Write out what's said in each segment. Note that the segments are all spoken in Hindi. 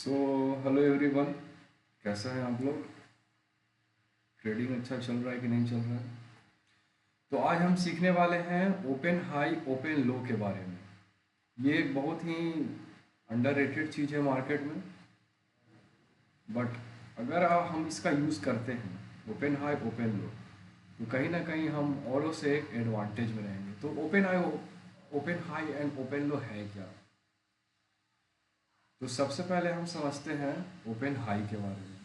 सो हेलो एवरीवन, कैसे हैं आप लोग। ट्रेडिंग अच्छा चल रहा है कि नहीं चल रहा है। तो आज हम सीखने वाले हैं ओपन हाई ओपन लो के बारे में। ये एक बहुत ही अंडररेटेड चीज़ है मार्केट में, बट अगर हम इसका यूज़ करते हैं ओपन हाई ओपन लो, तो कहीं ना कहीं हम औरों से एक एडवांटेज में रहेंगे। तो ओपन हाई एंड ओपन लो है क्या। तो सबसे पहले हम समझते हैं ओपन हाई के बारे में।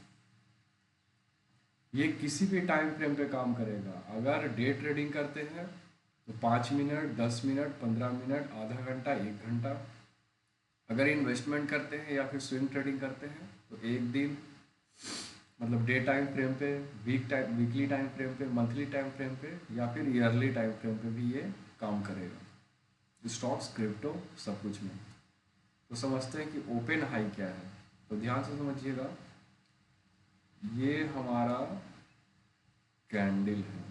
ये किसी भी टाइम फ्रेम पे काम करेगा। अगर डे ट्रेडिंग करते हैं तो 5 मिनट, 10 मिनट, 15 मिनट, आधा घंटा, 1 घंटा। अगर इन्वेस्टमेंट करते हैं या फिर स्विंग ट्रेडिंग करते हैं तो एक दिन, मतलब डे टाइम फ्रेम पे, वीकली टाइम फ्रेम पे, मंथली टाइम फ्रेम पे या फिर ईयरली टाइम फ्रेम पे भी ये काम करेगा। स्टॉक्स, क्रिप्टो, सब कुछ में। तो समझते हैं कि ओपन हाई क्या है। तो ध्यान से समझिएगा, ये हमारा कैंडल है।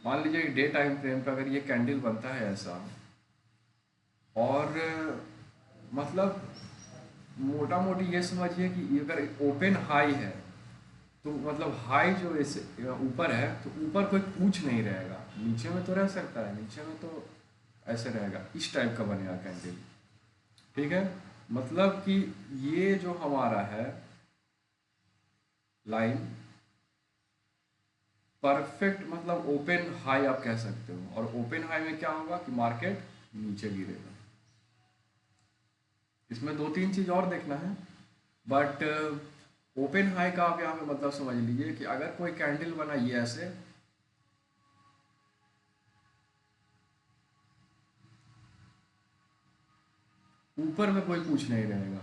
मान लीजिए डे टाइम फ्रेम पे अगर ये कैंडल बनता है ऐसा, और मतलब मोटा मोटी ये समझिए कि ये अगर ओपन हाई है तो मतलब हाई जो ऐसे ऊपर है तो ऊपर कोई पूछ नहीं रहेगा, नीचे में तो रह सकता है, नीचे में तो ऐसे रहेगा, इस टाइप का बनेगा कैंडल। ठीक है। मतलब कि ये जो हमारा है लाइन, परफेक्ट मतलब ओपन हाई आप कह सकते हो। और ओपन हाई में क्या होगा कि मार्केट नीचे गिरेगा। इसमें दो तीन चीज़ और देखना है, बट ओपन हाई का आप यहाँ पे मतलब समझ लीजिए कि अगर कोई कैंडल बना ये ऐसे, ऊपर में कोई कुछ नहीं रहेगा,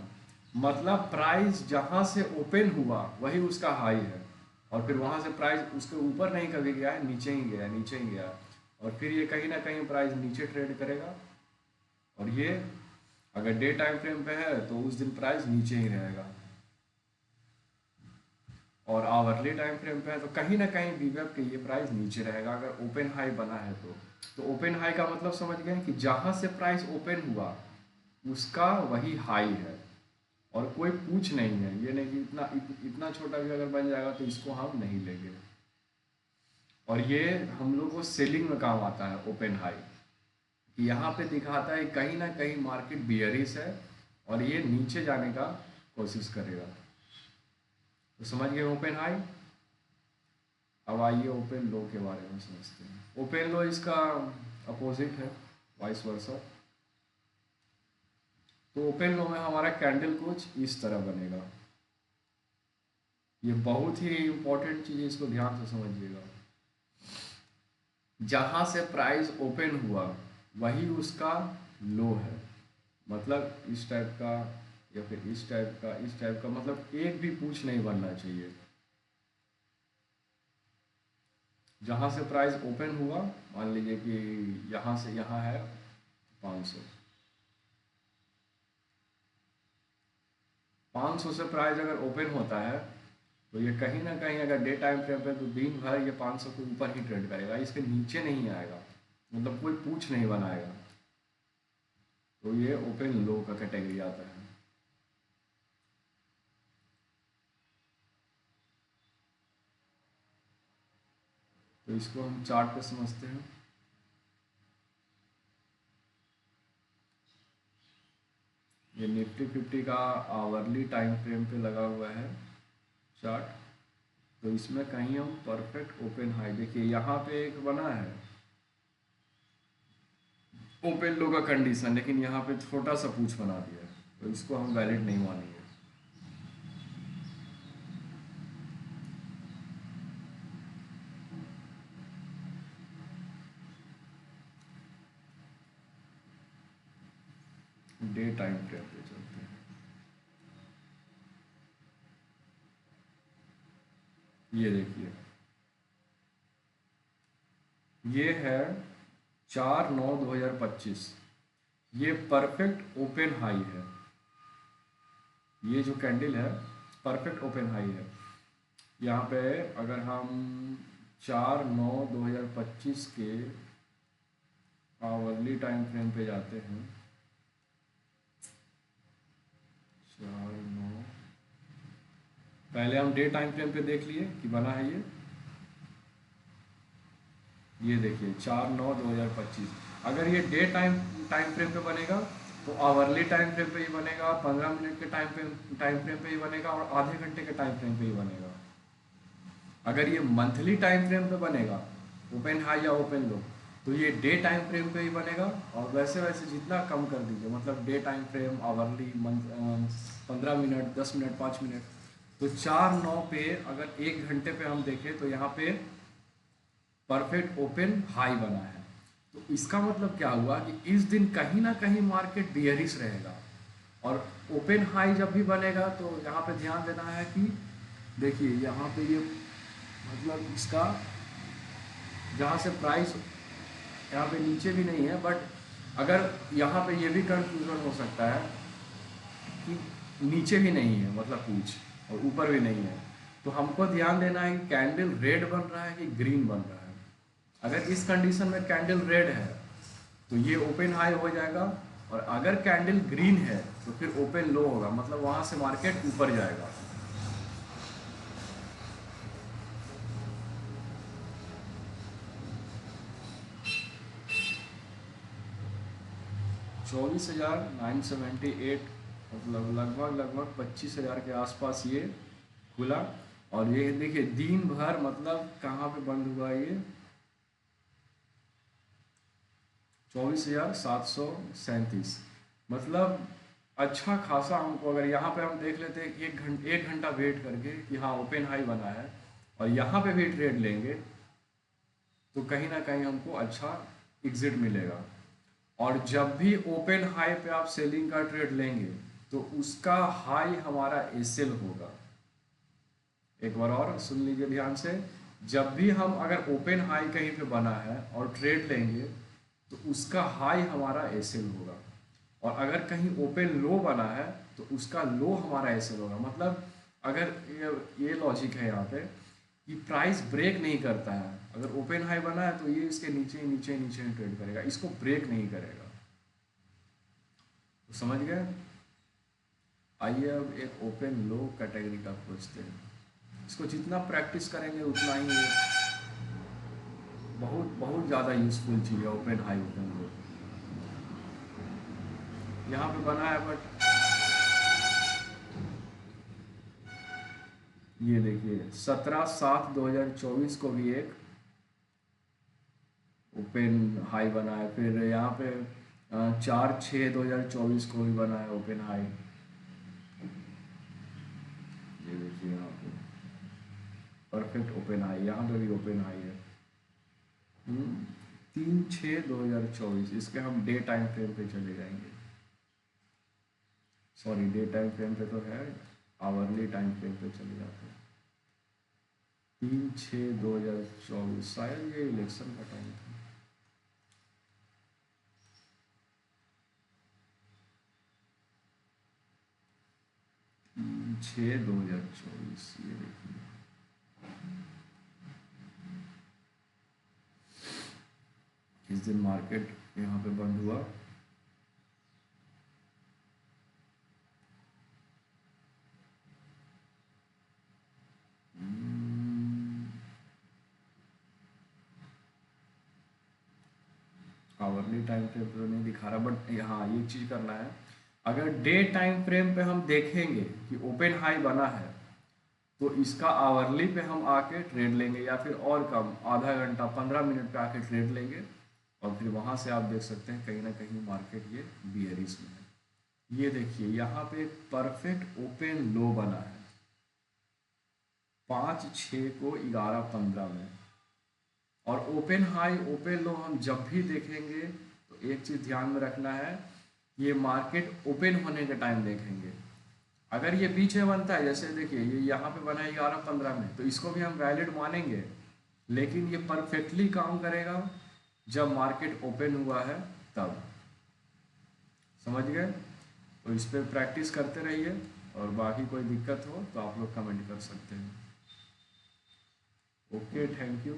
मतलब प्राइस जहाँ से ओपन हुआ वही उसका हाई है, और फिर वहाँ से प्राइस उसके ऊपर नहीं कभी गया है, नीचे ही गया, नीचे ही गया। और फिर ये कहीं ना कहीं प्राइस नीचे ट्रेड करेगा। और ये अगर डे टाइम फ्रेम पे है तो उस दिन प्राइस नीचे ही रहेगा। और आवरली टाइम फ्रेम पे है तो कहीं ना कहीं वीवेब के ये प्राइस नीचे रहेगा अगर ओपन हाई बना है तो ओपन हाई का मतलब समझ गए कि जहां से प्राइस ओपन हुआ उसका वही हाई है, और कोई पूछ नहीं है। ये नहीं कि इतना छोटा भी अगर बन जाएगा तो इसको हम नहीं लेंगे। और ये हम लोग को सेलिंग में काम आता है ओपन हाई। यहाँ पे दिखाता है कहीं ना कहीं मार्केट बियरिश है और ये नीचे जाने का कोशिश करेगा। तो समझ गए ओपन हाई। अब आइए ओपन लो के बारे में समझते हैं। ओपन लो इसका अपोजिट है, वाइस वर्सा। तो ओपन लो में हमारा कैंडल कुछ इस तरह बनेगा। ये बहुत ही इंपॉर्टेंट चीज़ है, इसको ध्यान से समझिएगा। जहाँ से प्राइस ओपन हुआ वही उसका लो है, मतलब इस टाइप का या फिर इस टाइप का, इस टाइप का, मतलब एक भी पूछ नहीं बनना चाहिए। जहाँ से प्राइस ओपन हुआ, मान लीजिए कि यहाँ से यहाँ है 500, 500 से प्राइस अगर ओपन होता है तो ये कहीं ना कहीं अगर डे टाइम फ्रेम पे तो दिन भर ये 500 के ऊपर ही ट्रेड करेगा, इसके नीचे नहीं आएगा, मतलब कोई पूछ नहीं बनाएगा। तो ये ओपन लो का कैटेगरी आता है। तो इसको हम चार्ट पे समझते हैं। ये निफ्टी 50 का आवरली टाइम फ्रेम पे लगा हुआ है चार्ट। तो इसमें कहीं हम परफेक्ट ओपन हाई देखिए, यहाँ पे एक बना है ओपन लो का कंडीशन, लेकिन यहाँ पे छोटा सा पूछ बना दिया है, तो इसको हम वैलिड नहीं मानेंगे। डे टाइम फ्रेम पे चलते हैं। ये देखिए, ये है 4/9/2025। ये परफेक्ट ओपन हाई है। ये जो कैंडल है परफेक्ट ओपन हाई है। यहाँ पे अगर हम 4/9/2025 के आवरली टाइम फ्रेम पे जाते हैं। 4 9, पहले हम डे टाइम फ्रेम पे देख लिए कि बना है ये देखिए 4/9/2025। अगर ये डे टाइम टाइम फ्रेम पे बनेगा तो आवरली टाइम फ्रेम पे ही बनेगा, 15 मिनट के टाइम फ्रेम पे ही बनेगा और आधे घंटे के टाइम फ्रेम पे ही बनेगा। अगर ये मंथली टाइम फ्रेम पे बनेगा, ओपन हाई या ओपन लो, तो ये डे टाइम फ्रेम पे ही बनेगा। और वैसे वैसे जितना कम कर दीजिए, मतलब day time frame, hourly, month, 15 minute, 10 minute, 5 minute, तो 4/9 पे अगर 1 घंटे पे हम देखें तो यहाँ पे परफेक्ट ओपन हाई बना है। तो इसका मतलब क्या हुआ कि इस दिन कहीं ना कहीं मार्केट बियरिश रहेगा। और ओपन हाई जब भी बनेगा तो यहाँ पे ध्यान देना है कि देखिए यहाँ पे ये मतलब इसका जहाँ से प्राइस यहाँ पे नीचे भी नहीं है, बट अगर यहाँ पे ये भी कंफ्यूजन हो सकता है कि नीचे भी नहीं है मतलब कुछ, और ऊपर भी नहीं है। तो हमको ध्यान देना है कि कैंडल रेड बन रहा है कि ग्रीन बन रहा है। अगर इस कंडीशन में कैंडल रेड है तो ये ओपन हाई हो जाएगा, और अगर कैंडल ग्रीन है तो फिर ओपन लो होगा, मतलब वहाँ से मार्केट ऊपर जाएगा। $24,978, मतलब लगभग 25,000 के आसपास ये खुला। और ये देखिए दिन भर मतलब कहाँ पे बंद हुआ ये, 24,737, मतलब अच्छा खासा। हमको अगर यहाँ पे हम देख लेते हैं 1 घंटा वेट करके कि हाँ ओपन हाई बना है, और यहाँ पे भी ट्रेड लेंगे, तो कहीं ना कहीं हमको अच्छा एग्जिट मिलेगा। और जब भी ओपन हाई पे आप सेलिंग का ट्रेड लेंगे तो उसका हाई हमारा एसएल होगा। एक बार और सुन लीजिए ध्यान से, जब भी हम अगर ओपन हाई कहीं पे बना है और ट्रेड लेंगे तो उसका हाई हमारा एसएल होगा। और अगर कहीं ओपन लो बना है तो उसका लो हमारा एसएल होगा। मतलब अगर ये लॉजिक है यहाँ पे कि प्राइस ब्रेक नहीं करता है, अगर ओपन हाई बना है तो ये इसके नीचे नीचे नीचे ट्रेड करेगा, इसको ब्रेक नहीं करेगा। तो समझ गए। आइए अब एक ओपन लो कैटेगरी का खोजते हैं। इसको जितना प्रैक्टिस करेंगे उतना ही ये बहुत बहुत ज़्यादा यूजफुल चीज़ है ओपन हाई ओपन लो। यहाँ पे बना है, बट ये देखिए 17/7/2024 को भी एक ओपन हाई बना है। फिर यहाँ पे 4/6/2024 को भी बना है ओपन हाई। ये देखिए यहाँ पे परफेक्ट ओपन हाई, यहाँ पे भी ओपन हाई है। 3/6/2024, इसके हम डे टाइम फ्रेम पे चले जाएंगे। सॉरी, डे टाइम फ्रेम पे तो है, आवरली टाइम फ्रेम पे चले जाते हैं। 3/6/2024, शायद ये इलेक्शन का टाइम था। तीन छः 2024, ये देखिए इस दिन मार्केट यहाँ पे बंद हुआ। आवरली टाइम फ्रेम पे तो नहीं दिखा रहा, बट हाँ ये चीज़ करना है। अगर डे टाइम फ्रेम पे हम देखेंगे कि ओपन हाई बना है तो इसका आवरली पे हम आके ट्रेड लेंगे, या फिर और कम आधा घंटा 15 मिनट पे आके ट्रेड लेंगे। और फिर वहाँ से आप देख सकते हैं कहीं ना कहीं मार्केट ये बियरिश में है। ये देखिए यहाँ पे एक परफेक्ट ओपन लो बना है 5/6 को 11/15 में। और ओपन हाई ओपन लो हम जब भी देखेंगे तो एक चीज़ ध्यान में रखना है, ये मार्केट ओपन होने के टाइम देखेंगे। अगर ये बीच में बनता है, जैसे देखिए ये यहाँ पे बना है 11/15 में, तो इसको भी हम वैलिड मानेंगे। लेकिन ये परफेक्टली काम करेगा जब मार्केट ओपन हुआ है तब। समझ गए। तो इस पर प्रैक्टिस करते रहिए, और बाकी कोई दिक्कत हो तो आप लोग कमेंट कर सकते हैं। Okay, thank you.